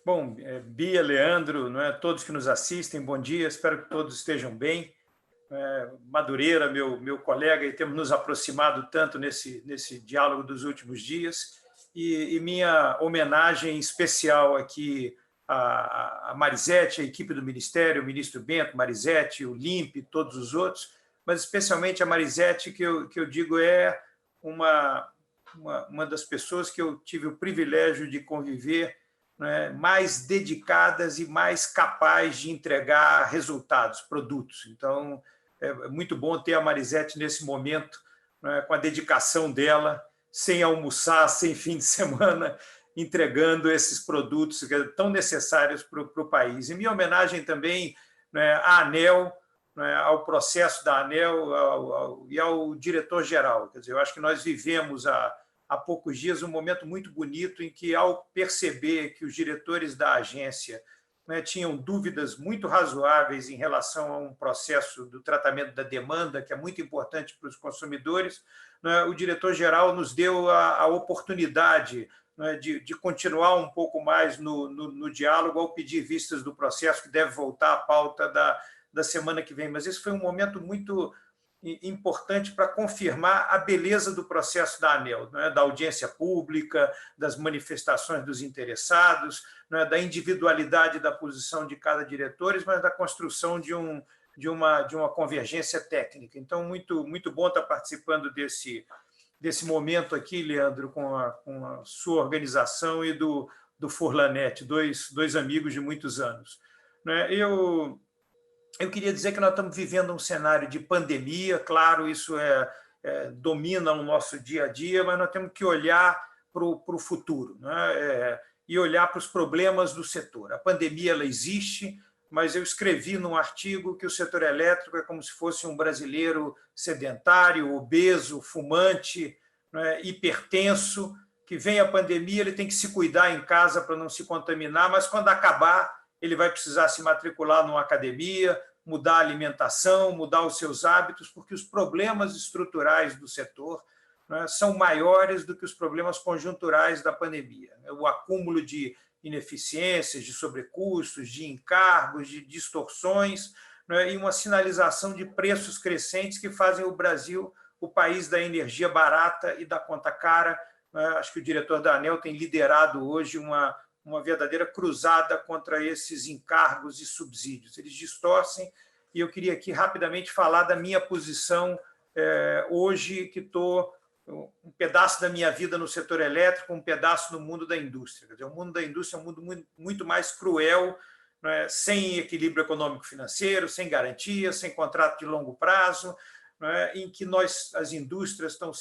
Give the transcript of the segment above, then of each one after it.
Bom, Bia, Leandro, não é, todos que nos assistem, bom dia, espero que todos estejam bem. Madureira, meu colega, e temos nos aproximado tanto nesse diálogo dos últimos dias, e minha homenagem especial aqui a Marisete, a equipe do Ministério, o ministro Bento, Marisete, o Limpe, todos os outros, mas especialmente a Marisete, que eu digo é uma das pessoas que eu tive o privilégio de conviver, né, mais dedicadas e mais capazes de entregar resultados, produtos. Então, é muito bom ter a Marisete nesse momento, né, com a dedicação dela, sem almoçar, sem fim de semana, entregando esses produtos que são tão necessários para o país. E minha homenagem também, né, à ANEEL, né, ao processo da ANEEL e ao diretor-geral. Quer dizer, eu acho que nós vivemos há poucos dias um momento muito bonito em que, ao perceber que os diretores da agência, né, tinham dúvidas muito razoáveis em relação a um processo do tratamento da demanda, que é muito importante para os consumidores, né, o diretor-geral nos deu a oportunidade, né, de continuar um pouco mais no diálogo ao pedir vistas do processo, que deve voltar à pauta da semana que vem. Mas esse foi um momento muito importante para confirmar a beleza do processo da ANEEL, né, da audiência pública, das manifestações dos interessados, né, da individualidade da posição de cada diretor, mas da construção de uma convergência técnica. Então, muito bom estar participando desse momento aqui, Leandro, com a sua organização e do Furlanet, dois amigos de muitos anos. Né, eu queria dizer que nós estamos vivendo um cenário de pandemia, claro, isso domina o nosso dia a dia, mas nós temos que olhar para o futuro, né? E olhar para os problemas do setor. A pandemia ela existe, mas eu escrevi num artigo que o setor elétrico é como se fosse um brasileiro sedentário, obeso, fumante, né, hipertenso, que vem a pandemia, ele tem que se cuidar em casa para não se contaminar, mas quando acabar, ele vai precisar se matricular numa academia, mudar a alimentação, mudar os seus hábitos, porque os problemas estruturais do setor, né, são maiores do que os problemas conjunturais da pandemia. O acúmulo de ineficiências, de sobrecustos, de encargos, de distorções, né, e uma sinalização de preços crescentes que fazem o Brasil o país da energia barata e da conta cara. Né. Acho que o diretor da ANEEL tem liderado hoje uma verdadeira cruzada contra esses encargos e subsídios. Eles distorcem, e eu queria aqui rapidamente falar da minha posição hoje, que estou um pedaço da minha vida no setor elétrico, um pedaço no mundo da indústria. Quer dizer, o mundo da indústria é um mundo muito mais cruel, né, sem equilíbrio econômico-financeiro, sem garantias, sem contrato de longo prazo, né, em que as indústrias estão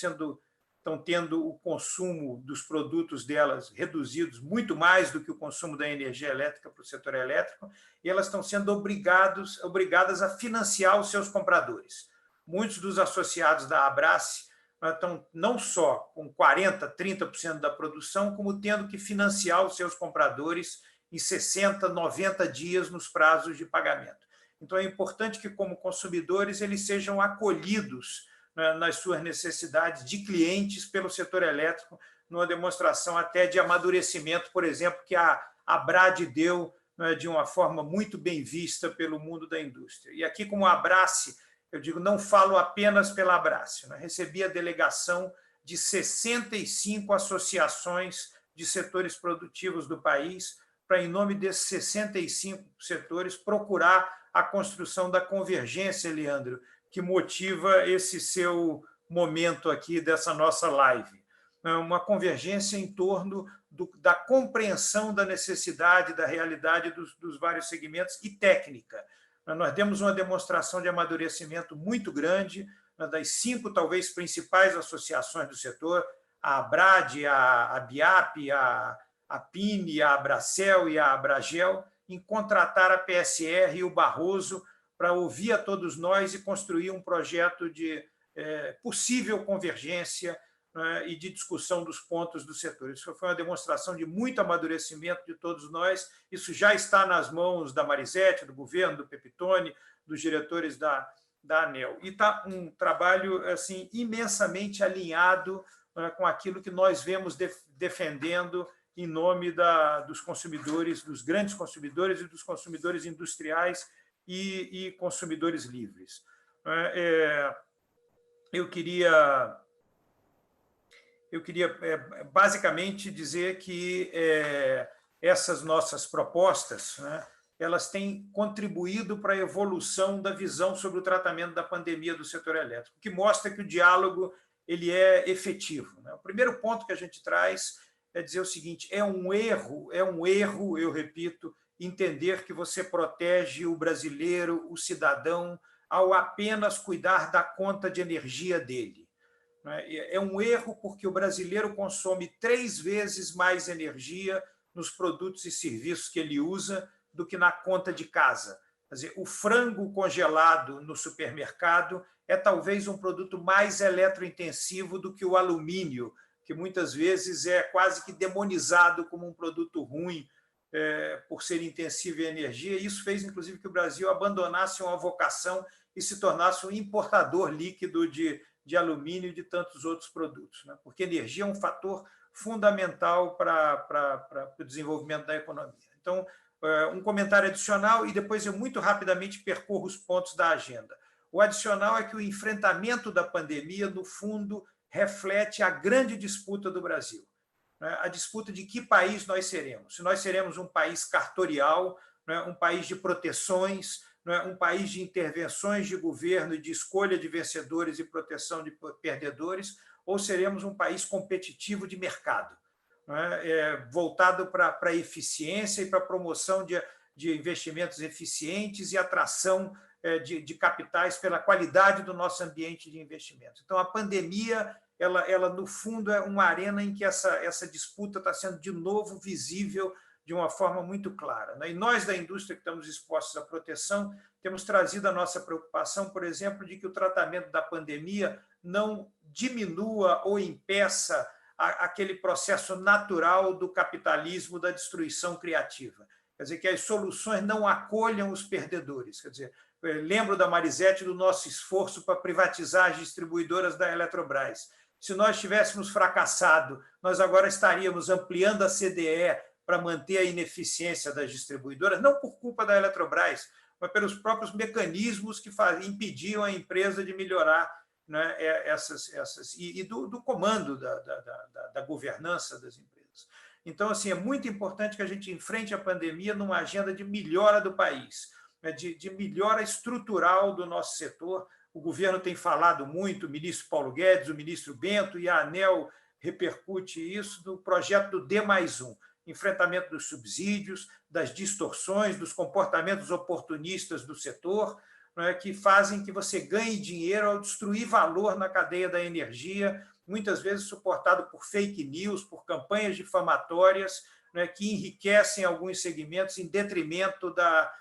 tendo o consumo dos produtos delas reduzidos muito mais do que o consumo da energia elétrica para o setor elétrico, e elas estão sendo obrigadas a financiar os seus compradores. Muitos dos associados da Abrace estão não só com 40%, 30% da produção, como tendo que financiar os seus compradores em 60, 90 dias nos prazos de pagamento. Então, é importante que, como consumidores, eles sejam acolhidos nas suas necessidades de clientes pelo setor elétrico, numa demonstração até de amadurecimento, por exemplo, que a Brad deu, né, de uma forma muito bem vista pelo mundo da indústria. E aqui, como a Abrace, eu digo, não falo apenas pela Abrace, né? Recebi a delegação de 65 associações de setores produtivos do país, para, em nome desses 65 setores, procurar a construção da convergência, Leandro, que motiva esse seu momento aqui dessa nossa live. Uma convergência em torno da compreensão da necessidade, da realidade dos vários segmentos e técnica. Nós demos uma demonstração de amadurecimento muito grande das 5, talvez, principais associações do setor, a Abrad, a BIAP, a PINE, a Abracel e a Abragel, em contratar a PSR e o Barroso para ouvir a todos nós e construir um projeto de possível convergência, né, e de discussão dos pontos do setor. Isso foi uma demonstração de muito amadurecimento de todos nós. Isso já está nas mãos da Marisete, do governo, do Pepitone, dos diretores da ANEEL. E está um trabalho assim, imensamente alinhado com aquilo que nós vemos defendendo em nome dos consumidores, dos grandes consumidores e dos consumidores industriais e consumidores livres. Eu queria basicamente dizer que essas nossas propostas, né, elas têm contribuído para a evolução da visão sobre o tratamento da pandemia do setor elétrico, o que mostra que o diálogo ele é efetivo, né? O primeiro ponto que a gente traz é dizer o seguinte: é um erro, eu repito, entender que você protege o brasileiro, o cidadão, ao apenas cuidar da conta de energia dele. É um erro porque o brasileiro consome 3 vezes mais energia nos produtos e serviços que ele usa do que na conta de casa. Quer dizer, o frango congelado no supermercado é talvez um produto mais eletrointensivo do que o alumínio, que muitas vezes é quase que demonizado como um produto ruim por ser intensivo em energia. Isso fez, inclusive, que o Brasil abandonasse uma vocação e se tornasse um importador líquido de alumínio e de tantos outros produtos, né? Porque energia é um fator fundamental para o desenvolvimento da economia. Então, um comentário adicional e depois eu muito rapidamente percorro os pontos da agenda. O adicional é que o enfrentamento da pandemia, no fundo, reflete a grande disputa do Brasil, né? A disputa de que país nós seremos. Se nós seremos um país cartorial, né, um país de proteções, um país de intervenções de governo e de escolha de vencedores e proteção de perdedores, ou seremos um país competitivo de mercado, voltado para a eficiência e para a promoção de investimentos eficientes e atração de capitais pela qualidade do nosso ambiente de investimentos. Então, a pandemia, ela no fundo, é uma arena em que essa disputa está sendo de novo visível de uma forma muito clara, né? E nós, da indústria que estamos expostos à proteção, temos trazido a nossa preocupação, por exemplo, de que o tratamento da pandemia não diminua ou impeça aquele processo natural do capitalismo, da destruição criativa. Quer dizer, que as soluções não acolham os perdedores. Quer dizer, lembro da Marisete do nosso esforço para privatizar as distribuidoras da Eletrobras. Se nós tivéssemos fracassado, nós agora estaríamos ampliando a CDE para manter a ineficiência das distribuidoras, não por culpa da Eletrobras, mas pelos próprios mecanismos que impediam a empresa de melhorar, né, e do comando da governança das empresas. Então, assim, é muito importante que a gente enfrente a pandemia numa agenda de melhora do país, né, de melhora estrutural do nosso setor. O governo tem falado muito, o ministro Paulo Guedes, o ministro Bento, e a ANEEL repercute isso no projeto do D+1, enfrentamento dos subsídios, das distorções, dos comportamentos oportunistas do setor, né, que fazem que você ganhe dinheiro ao destruir valor na cadeia da energia, muitas vezes suportado por fake news, por campanhas difamatórias, né, que enriquecem alguns segmentos em detrimento da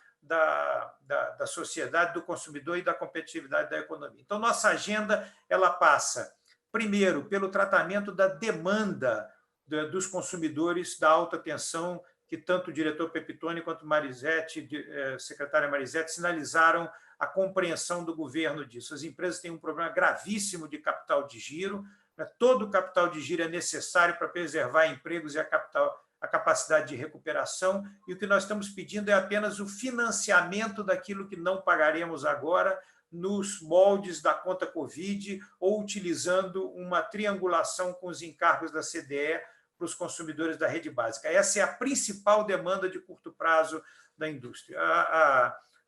sociedade, do consumidor e da competitividade da economia. Então, nossa agenda ela passa, primeiro, pelo tratamento da demanda dos consumidores da alta tensão, que tanto o diretor Pepitone quanto Marisete, secretária Marisete, sinalizaram a compreensão do governo disso. As empresas têm um problema gravíssimo de capital de giro, né? Todo o capital de giro é necessário para preservar empregos e a capacidade de recuperação, e o que nós estamos pedindo é apenas o financiamento daquilo que não pagaremos agora, nos moldes da conta Covid, ou utilizando uma triangulação com os encargos da CDE para os consumidores da rede básica. Essa é a principal demanda de curto prazo da indústria.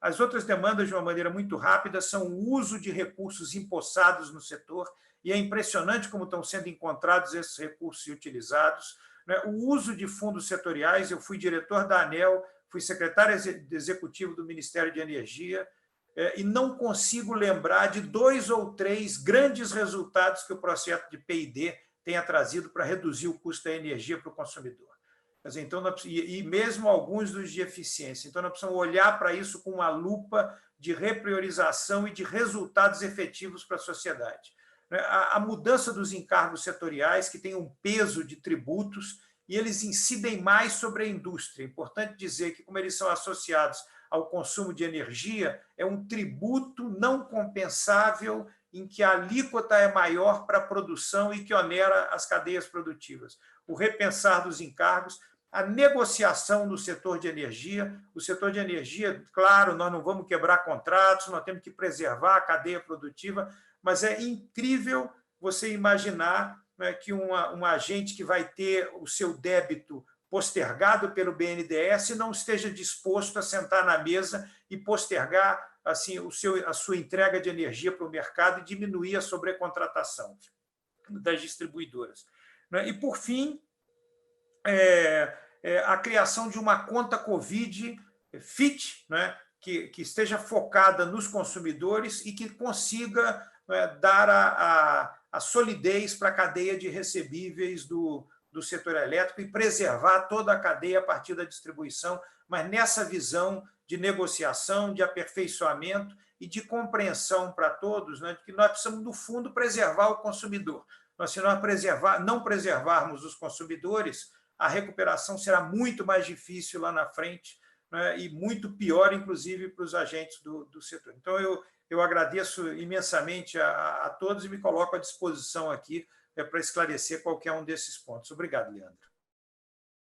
As outras demandas, de uma maneira muito rápida, são o uso de recursos empossados no setor, e é impressionante como estão sendo encontrados esses recursos e utilizados, né? O uso de fundos setoriais. Eu fui diretor da ANEEL, fui secretário executivo do Ministério de Energia, e não consigo lembrar de 2 ou 3 grandes resultados que o projeto de P&D tenha trazido para reduzir o custo da energia para o consumidor. Quer dizer, então, e mesmo alguns dos de eficiência. Então, nós precisamos olhar para isso com uma lupa de repriorização e de resultados efetivos para a sociedade. A mudança dos encargos setoriais, que tem um peso de tributos, e eles incidem mais sobre a indústria. É importante dizer que, como eles são associados ao consumo de energia, é um tributo não compensável em que a alíquota é maior para a produção e que onera as cadeias produtivas. o repensar dos encargos, a negociação no setor de energia. O setor de energia, claro, nós não vamos quebrar contratos, nós temos que preservar a cadeia produtiva, mas é incrível você imaginar, né, que um agente que vai ter o seu débito postergado pelo BNDES não esteja disposto a sentar na mesa e postergar assim a sua entrega de energia para o mercado e diminuir a sobrecontratação das distribuidoras. E, por fim, a criação de uma conta Covid fit, né, que esteja focada nos consumidores e que consiga, né, dar a solidez para a cadeia de recebíveis do setor elétrico e preservar toda a cadeia a partir da distribuição, mas nessa visão de negociação, de aperfeiçoamento e de compreensão para todos, né, de que nós precisamos, no fundo, preservar o consumidor. Se nós não preservarmos os consumidores, a recuperação será muito mais difícil lá na frente, né, e muito pior, inclusive, para os agentes do setor. Então, eu agradeço imensamente a todos e me coloco à disposição aqui para esclarecer qualquer um desses pontos. Obrigado, Leandro.